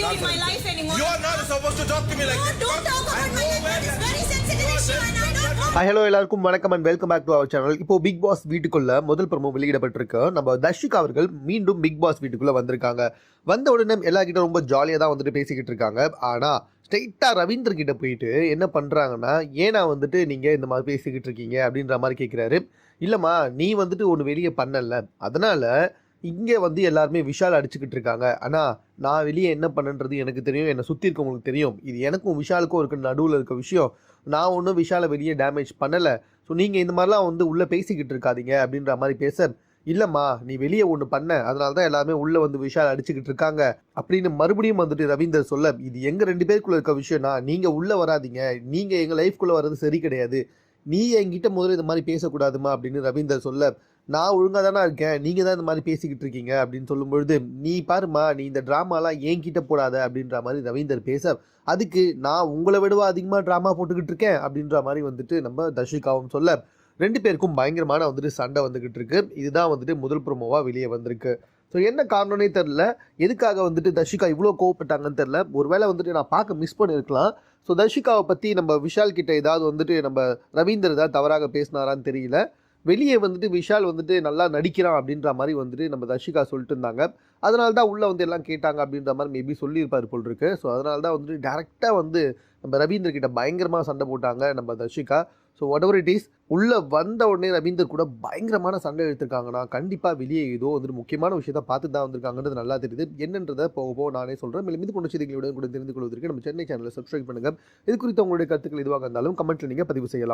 being in my life anymore. You are not supposed to talk to me like No, that. don't talk about my life. That is very sensitive issue and I don't want. Hello எல்லாருக்கும் வணக்கம் and welcome back to our channel. இப்போ Bigg Boss வீட்டுக்குள்ள முதல் promo வெளியிடப்பட்டிருக்கு. நம்ம தர்ஷிகா அவர்கள் மீண்டும் big Boss வீட்டுக்குள்ள வந்திருக்காங்க. வந்த உடனே எல்லார்கிட்ட ரொம்ப ஜாலியாக தான் வந்துட்டு பேசிக்கிட்டு இருக்காங்க. ஆனால் ஸ்ட்ரெயிட்டாக ரவீந்தர் கிட்ட போயிட்டு என்ன பண்ணுறாங்கன்னா, ஏன்னா வந்துட்டு நீங்கள் இந்த மாதிரி பேசிக்கிட்டு இருக்கீங்க அப்படின்ற மாதிரி கேட்குறாரு. இல்லைம்மா, நீ வந்துட்டு ஒன்று வெளியே பண்ணல, அதனால் இங்கே வந்து எல்லாருமே விஷால் அடிச்சுக்கிட்டு இருக்காங்க. ஆனால் நான் வெளியே என்ன பண்ணுன்றது எனக்கு தெரியும், என்னை சுற்றி இருக்கவங்களுக்கு தெரியும். இது எனக்கும் விஷாலுக்கும் இருக்க நடுவில் இருக்க விஷயம். நான் ஒன்றும் விஷாலை வெளியே டேமேஜ் பண்ணலை. ஸோ நீங்கள் இந்த மாதிரிலாம் வந்து உள்ளே பேசிக்கிட்டு இருக்காதீங்க அப்படின்ற மாதிரி பேச, இல்லைம்மா நீ வெளியே ஒன்று பண்ண, அதனால தான் எல்லாருமே உள்ளே வந்து விஷால் அடிச்சுக்கிட்டு இருக்காங்க அப்படின்னு மறுபடியும் வந்துட்டு ரவீந்தர் சொல்ல, இது எங்கள் 2 பேருக்குள்ளே இருக்க விஷயம்னா நீங்கள் உள்ளே வராதிங்க, நீங்கள் எங்கள் லைஃப்குள்ளே வர்றது சரி கிடையாது, நீ என்கிட்ட முதல்ல இந்த மாதிரி பேசக்கூடாதுமா அப்படின்னு ரவீந்தர் சொல்ல, நான் ஒழுங்காக தானே இருக்கேன், நீங்கள் தான் இந்த மாதிரி பேசிக்கிட்டு இருக்கீங்க அப்படின்னு சொல்லும்பொழுது, நீ பாருமா நீ இந்த ட்ராமாலாம் என்கிட்ட போடாத அப்படின்ற மாதிரி ரவீந்தர் பேச, அதுக்கு நான் உங்களை விடவா அதிகமாக ட்ராமா போட்டுக்கிட்டு இருக்கேன் அப்படின்ற மாதிரி வந்துட்டு நம்ம தர்ஷிகாவும் சொல்ல, 2 பேருக்கும் பயங்கரமான வந்துட்டு சண்டை வந்துக்கிட்டு இருக்கு. இதுதான் வந்துட்டு முதல் ப்ரோமோவாக வெளியே வந்திருக்கு. ஸோ என்ன காரணம்னே தெரில, எதுக்காக வந்துட்டு தர்ஷிகா இவ்வளோ கோவப்பட்டாங்கன்னு தெரில. ஒருவேளை வந்துட்டு நான் பார்க்க மிஸ் பண்ணியிருக்கலாம். ஸோ தர்ஷிகாவை பற்றி நம்ம விஷால் கிட்ட ஏதாவது வந்துட்டு நம்ம ரவீந்தர் ஏதாவது தவறாக பேசினாரான்னு தெரியல. வெளியே வந்துட்டு விஷால் வந்துட்டு நல்லா நடிக்கிறான் அப்படின்ற மாதிரி வந்துட்டு நம்ம தர்ஷிகா சொல்லிட்டு இருந்தாங்க. அதனால தான் உள்ளே வந்து எல்லாம் கேட்டாங்க அப்படின்ற மாதிரி மேபி சொல்லியிருப்பார் போல் இருக்கு. ஸோ அதனால தான் வந்துட்டு டேரெக்டாக வந்து நம்ம ரவீந்தர் கிட்ட பயங்கரமாக சண்டை போட்டாங்க நம்ம Dharshika. So whatever it is, உள்ளே வந்த உடனே ரவீந்தர் கூட பயங்கரமான சண்டை எடுத்திருக்காங்கன்னா கண்டிப்பாக வெளியே ஏதோ வந்துட்டு முக்கியமான விஷயத்தை பார்த்து தான் வந்திருக்காங்கன்றது நல்லா தெரியுது. என்னன்றதை போக போக நானே சொல்கிறேன். மேலும் இது போன்ற செய்திகளுடன் கூட தெரிந்து கொள்வதற்கு நம்ம சென்னை சேனலை சப்ஸ்கிரைப் பண்ணுங்கள். இது குறித்து உங்களுடைய கருத்துக்கள் எதுவாக இருந்தாலும் கமெண்ட்டில் நீங்கள் பதிவு செய்யலாம்.